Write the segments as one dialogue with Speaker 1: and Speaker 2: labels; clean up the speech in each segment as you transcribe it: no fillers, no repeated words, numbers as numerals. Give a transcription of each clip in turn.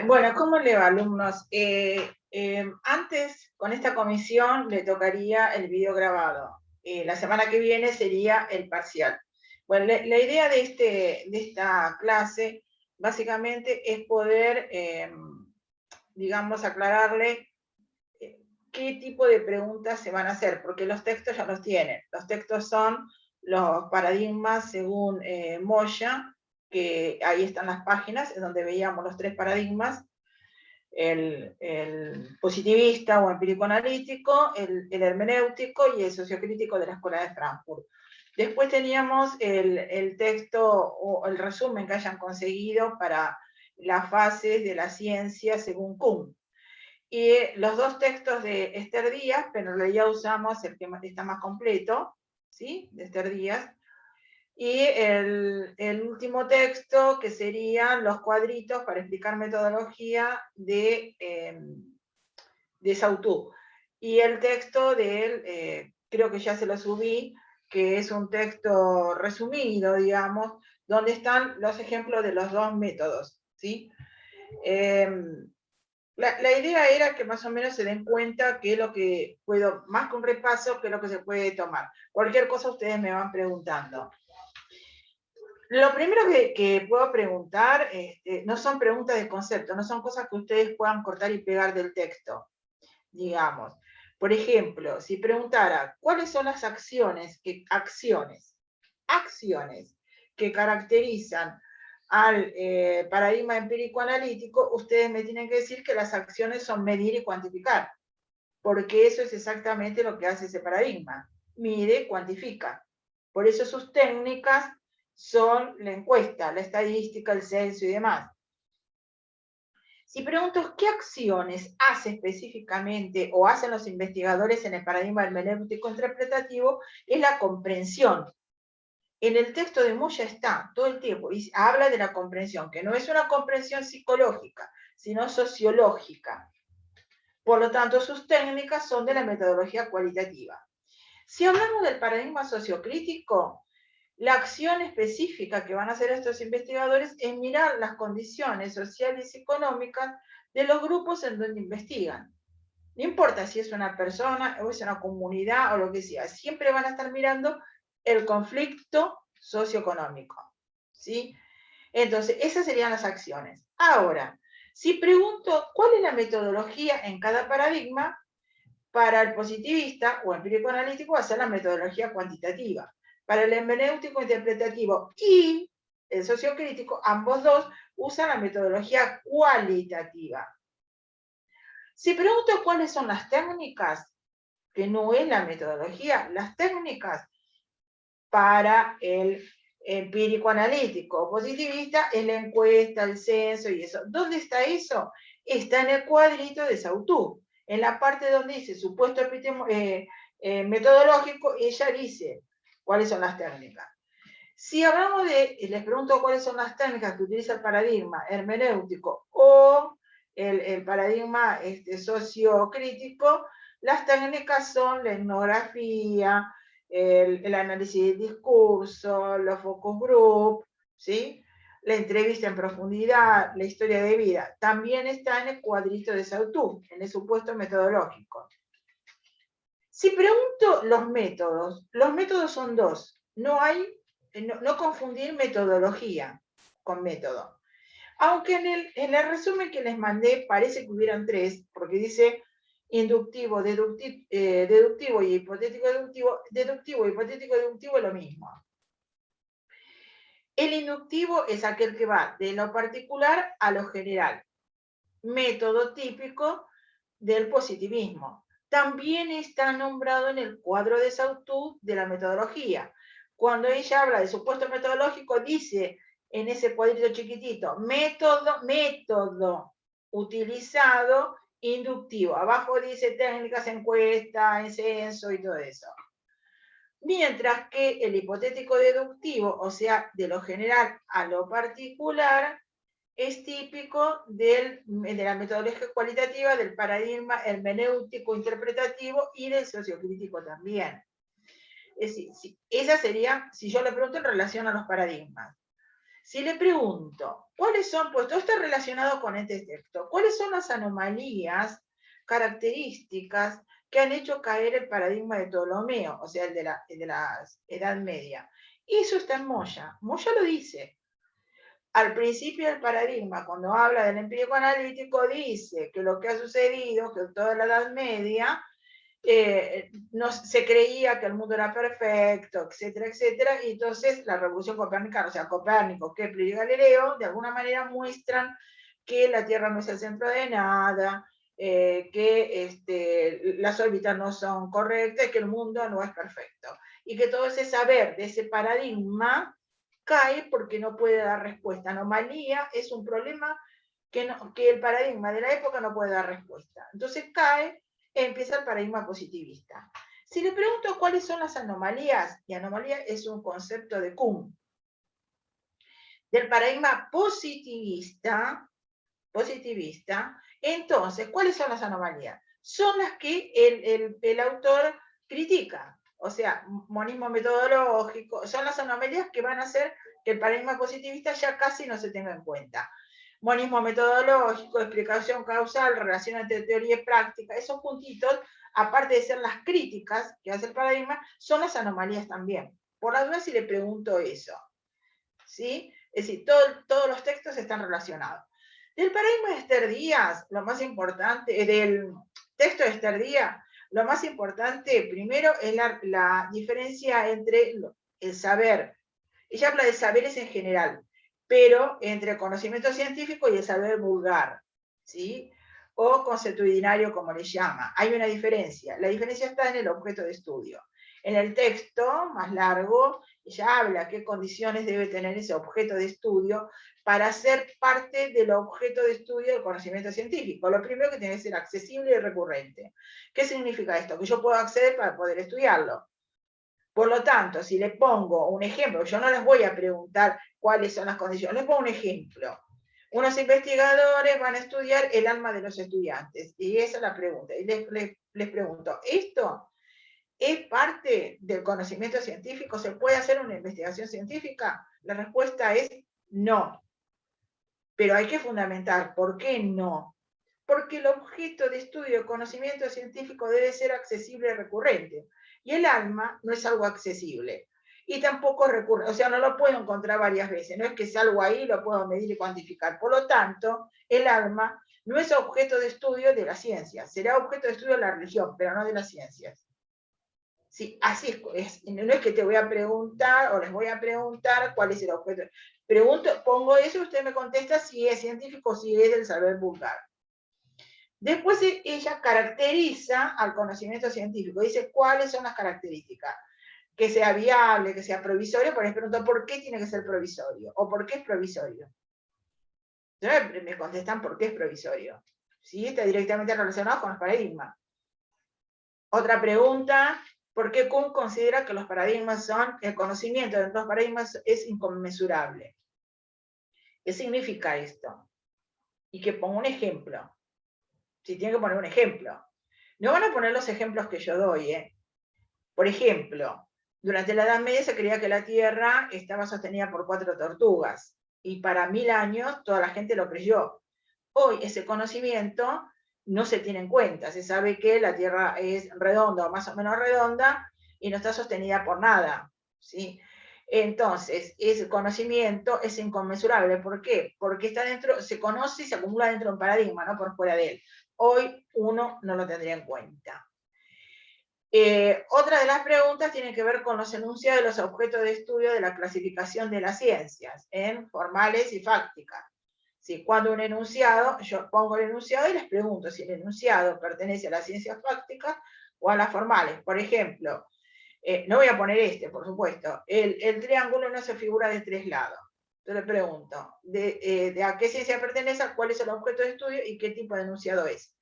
Speaker 1: Bueno, ¿cómo le va, alumnos? Antes, con esta comisión, le tocaría el video grabado. La semana que viene sería el parcial. Bueno, la idea de esta clase, básicamente, es poder, digamos, aclararle qué tipo de preguntas se van a hacer, porque los textos ya los tienen. Los textos son los paradigmas según Moya, que ahí están las páginas, en donde veíamos los tres paradigmas, el positivista o empírico-analítico, el hermenéutico y el sociocrítico de la Escuela de Frankfurt. Después teníamos el texto o el resumen que hayan conseguido para las fases de la ciencia según Kuhn. Y los dos textos de Esther Díaz, pero en realidad usamos el que está más completo, ¿sí? De Esther Díaz. Y el último texto, que serían los cuadritos para explicar metodología de Sautou. Y el texto de él, creo que ya se lo subí, que es un texto resumido, digamos, donde están los ejemplos de los dos métodos, ¿sí? La idea era que más o menos se den cuenta que es lo que puedo, más que un repaso, que es lo que se puede tomar. Cualquier cosa ustedes me van preguntando. Lo primero que puedo preguntar, no son preguntas de concepto, no son cosas que ustedes puedan cortar y pegar del texto, digamos. Por ejemplo, si preguntara, ¿cuáles son las acciones que caracterizan al paradigma empírico-analítico? Ustedes me tienen que decir que las acciones son medir y cuantificar, porque eso es exactamente lo que hace ese paradigma. Mide, cuantifica. Por eso sus técnicas son la encuesta, la estadística, el censo y demás. Si pregunto qué acciones hace específicamente o hacen los investigadores en el paradigma hermenéutico interpretativo, es la comprensión. En el texto de Moya está todo el tiempo, y habla de la comprensión, que no es una comprensión psicológica, sino sociológica. Por lo tanto, sus técnicas son de la metodología cualitativa. Si hablamos del paradigma sociocrítico, la acción específica que van a hacer estos investigadores es mirar las condiciones sociales y económicas de los grupos en donde investigan. No importa si es una persona o es una comunidad o lo que sea, siempre van a estar mirando el conflicto socioeconómico, ¿sí? Entonces, esas serían las acciones. Ahora, si pregunto cuál es la metodología en cada paradigma, para el positivista o empírico analítico va a ser la metodología cuantitativa. Para el hermenéutico interpretativo y el sociocrítico, ambos dos usan la metodología cualitativa. Si pregunto cuáles son las técnicas, que no es la metodología, las técnicas para el empírico analítico o positivista es la encuesta, el censo y eso. ¿Dónde está eso? Está en el cuadrito de Sautou. En la parte donde dice supuesto metodológico, ella dice cuáles son las técnicas. Si hablamos les pregunto cuáles son las técnicas que utiliza el paradigma hermenéutico o el paradigma sociocrítico, las técnicas son la etnografía, el análisis del discurso, los focus group, ¿sí? La entrevista en profundidad, la historia de vida. También está en el cuadrito de Sautou, en el supuesto metodológico. Si pregunto los métodos son dos. No confundir metodología con método. Aunque en el resumen que les mandé parece que hubieran tres, porque dice inductivo, deductivo y hipotético deductivo. Deductivo y hipotético deductivo es lo mismo. El inductivo es aquel que va de lo particular a lo general. Método típico del positivismo. También está nombrado en el cuadro de Sautou de la metodología. Cuando ella habla de supuesto metodológico, dice en ese cuadrito chiquitito, método utilizado inductivo. Abajo dice técnicas, encuesta, censo y todo eso. Mientras que el hipotético deductivo, o sea, de lo general a lo particular, es típico de la metodología cualitativa, del paradigma hermenéutico interpretativo y del sociocrítico también. Es decir, esa sería, si yo le pregunto en relación a los paradigmas. Si le pregunto, ¿cuáles son, pues todo está relacionado con este texto, cuáles son las anomalías, características que han hecho caer el paradigma de Ptolomeo, o sea, el de la Edad Media? Y eso está en Moya. Moya lo dice. Al principio del paradigma, cuando habla del empírico analítico, dice que lo que ha sucedido, que toda la Edad Media, no, se creía que el mundo era perfecto, etcétera, etcétera, y entonces la revolución copernicana, o sea, Copérnico, Kepler y Galileo, de alguna manera muestran que la Tierra no es el centro de nada, que las órbitas no son correctas, que el mundo no es perfecto. Y que todo ese saber de ese paradigma cae porque no puede dar respuesta. Anomalía es un problema que el paradigma de la época no puede dar respuesta. Entonces cae, empieza el paradigma positivista. Si le pregunto cuáles son las anomalías, y anomalía es un concepto de Kuhn, del paradigma positivista, entonces, ¿cuáles son las anomalías? Son las que el autor critica, o sea, monismo metodológico, son las anomalías que van a hacer que el paradigma positivista ya casi no se tenga en cuenta. Monismo metodológico, explicación causal, relación entre teoría y práctica, esos puntitos, aparte de ser las críticas que hace el paradigma, son las anomalías también. Por la duda si le pregunto eso, ¿sí? Es decir, todos los textos están relacionados. Del paradigma de Esther Díaz, lo más importante, del texto de Esther Díaz, lo más importante primero es la diferencia entre el saber. Ella habla de saberes en general, pero entre el conocimiento científico y el saber vulgar, ¿sí? O consuetudinario, como le llama. Hay una diferencia. La diferencia está en el objeto de estudio. En el texto más largo, ella habla qué condiciones debe tener ese objeto de estudio para ser parte del objeto de estudio del conocimiento científico. Lo primero que tiene que ser accesible y recurrente. ¿Qué significa esto? Que yo puedo acceder para poder estudiarlo. Por lo tanto, si le pongo un ejemplo, yo no les voy a preguntar cuáles son las condiciones, les pongo un ejemplo. Unos investigadores van a estudiar el alma de los estudiantes, y esa es la pregunta. Y les pregunto, ¿esto es parte del conocimiento científico? ¿Se puede hacer una investigación científica? La respuesta es no. Pero hay que fundamentar, ¿por qué no? Porque el objeto de estudio de conocimiento científico debe ser accesible y recurrente. Y el alma no es algo accesible. Y tampoco recurre, o sea, no lo puedo encontrar varias veces. No es que salgo ahí, lo puedo medir y cuantificar. Por lo tanto, el alma no es objeto de estudio de la ciencia. Será objeto de estudio de la religión, pero no de las ciencias. Sí, así es. No es que te voy a preguntar o les voy a preguntar cuál es el objeto. Pregunto, pongo eso y usted me contesta si es científico o si es del saber vulgar. Después ella caracteriza al conocimiento científico, dice cuáles son las características, que sea viable, que sea provisorio, por ejemplo, ¿por qué tiene que ser provisorio? ¿O por qué es provisorio? Entonces me contestan por qué es provisorio. ¿Sí? Está directamente relacionado con los paradigmas. Otra pregunta, ¿por qué Kuhn considera que los paradigmas son, el conocimiento de los paradigmas es inconmensurable? ¿Qué significa esto? Y que pongo un ejemplo. Si tiene que poner un ejemplo. No van a poner los ejemplos que yo doy, ¿eh? Por ejemplo, durante la Edad Media se creía que la Tierra estaba sostenida por 4 tortugas, y para 1000 años toda la gente lo creyó. Hoy ese conocimiento no se tiene en cuenta, se sabe que la Tierra es redonda o más o menos redonda y no está sostenida por nada, ¿sí? Entonces, ese conocimiento es inconmensurable. ¿Por qué? Porque está dentro, se conoce y se acumula dentro de un paradigma, no por fuera de él. Hoy uno no lo tendría en cuenta. Otra de las preguntas tiene que ver con los enunciados de los objetos de estudio de la clasificación de las ciencias en formales y fácticas. Si cuando un enunciado, yo pongo el enunciado y les pregunto si el enunciado pertenece a las ciencias fácticas o a las formales. Por ejemplo, no voy a poner por supuesto, el triángulo no se figura de 3 lados. Entonces le pregunto, ¿de a qué ciencia pertenece, cuál es el objeto de estudio y qué tipo de enunciado es?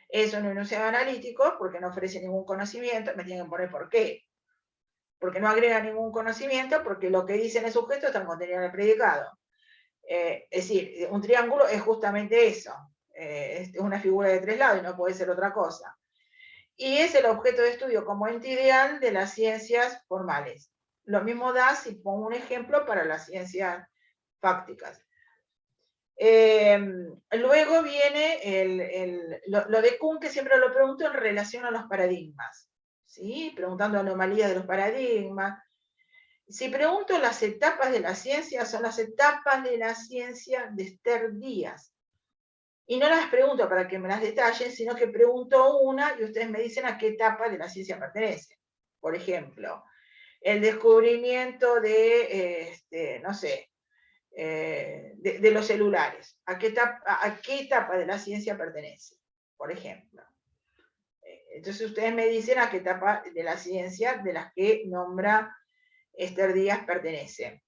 Speaker 1: Es un enunciado analítico porque no ofrece ningún conocimiento, me tienen que poner por qué. Porque no agrega ningún conocimiento, porque lo que dice en el sujeto está contenido en el predicado. Es decir, un triángulo es justamente eso. Es una figura de 3 lados y no puede ser otra cosa. Y es el objeto de estudio como ente ideal de las ciencias formales. Lo mismo da si pongo un ejemplo para las ciencias fácticas. Luego viene lo de Kuhn, que siempre lo pregunto en relación a los paradigmas, ¿sí? Preguntando anomalías de los paradigmas. Si pregunto las etapas de la ciencia, son las etapas de la ciencia de Esther Díaz. Y no las pregunto para que me las detallen, sino que pregunto una y ustedes me dicen a qué etapa de la ciencia pertenece. Por ejemplo, el descubrimiento de, no sé, de los celulares. ¿A qué etapa de la ciencia pertenece? Por ejemplo. Entonces ustedes me dicen a qué etapa de la ciencia de las que nombra Esther Díaz pertenece.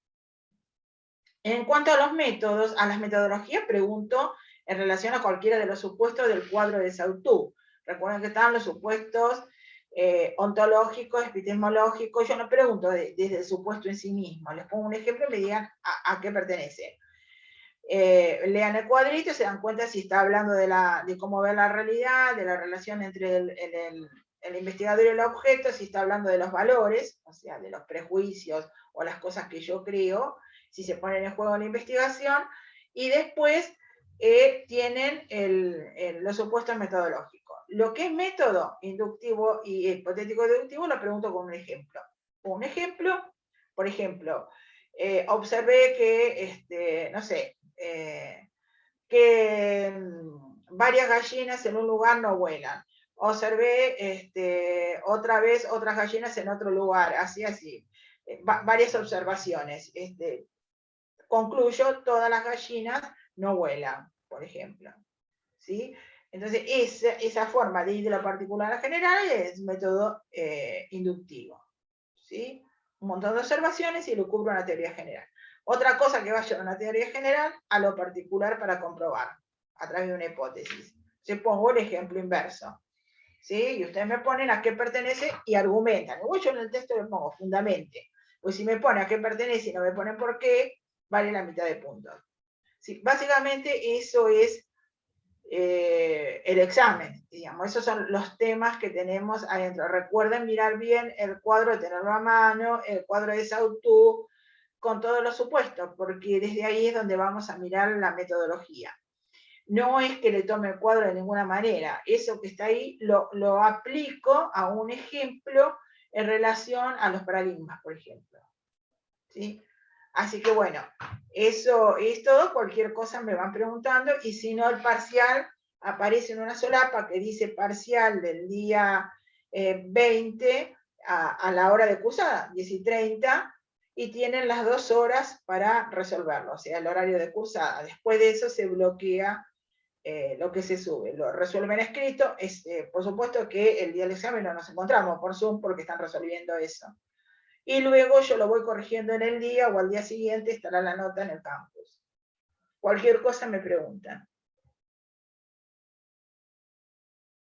Speaker 1: En cuanto a los métodos, a las metodologías, pregunto en relación a cualquiera de los supuestos del cuadro de Saussure. Recuerden que están los supuestos ontológicos, epistemológicos. Yo no pregunto desde el supuesto en sí mismo. Les pongo un ejemplo y me digan a qué pertenece. Lean el cuadrito y se dan cuenta si está hablando de cómo ver la realidad, de la relación entre el investigador y el objeto, si está hablando de los valores, o sea, de los prejuicios o las cosas que yo creo, si se ponen en juego la investigación, y después tienen los supuestos metodológicos. Lo que es método inductivo y hipotético deductivo lo pregunto con un ejemplo. Un ejemplo, por ejemplo, observé que, no sé, que varias gallinas en un lugar no vuelan. Observé otra vez otras gallinas en otro lugar, así. Varias observaciones. Concluyo, todas las gallinas no vuelan, por ejemplo. ¿Sí? Entonces, esa forma de ir de lo particular a general es método inductivo. ¿Sí? Un montón de observaciones y lo cubro una teoría general. Otra cosa que vaya a una teoría general a lo particular para comprobar, a través de una hipótesis. Yo pongo el ejemplo inverso. ¿Sí? Y ustedes me ponen a qué pertenece y argumentan. Igual yo en el texto le pongo fundamente. Pues si me pone a qué pertenece y no me ponen por qué, vale la mitad de puntos. ¿Sí? Básicamente eso es el examen, digamos. Esos son los temas que tenemos adentro. Recuerden mirar bien el cuadro, tenerlo a mano, el cuadro de Saussure, con todos los supuestos, porque desde ahí es donde vamos a mirar la metodología. No es que le tome el cuadro de ninguna manera, eso que está ahí lo aplico a un ejemplo en relación a los paradigmas, por ejemplo. ¿Sí? Así que bueno, eso es todo, cualquier cosa me van preguntando, y si no, el parcial aparece en una solapa que dice parcial del día 20 a la hora de cursada, 10:30, y tienen las 2 horas para resolverlo, o sea, el horario de cursada. Después de eso se bloquea lo que se sube, lo resuelven escrito. Por supuesto que el día del examen no nos encontramos por Zoom porque están resolviendo eso. Y luego yo lo voy corrigiendo en el día o al día siguiente estará la nota en el campus. Cualquier cosa me preguntan.